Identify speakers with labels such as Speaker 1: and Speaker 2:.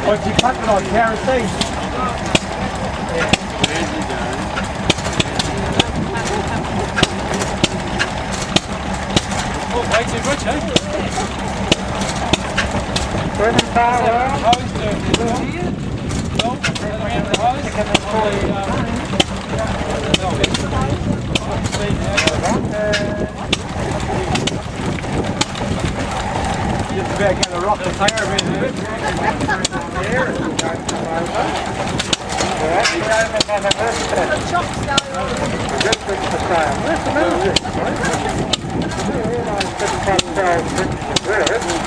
Speaker 1: What's he putting on kerosene? Oh, way too much, eh? Where's the car? How is the here? No, you better get a rock the tire in there. Where's the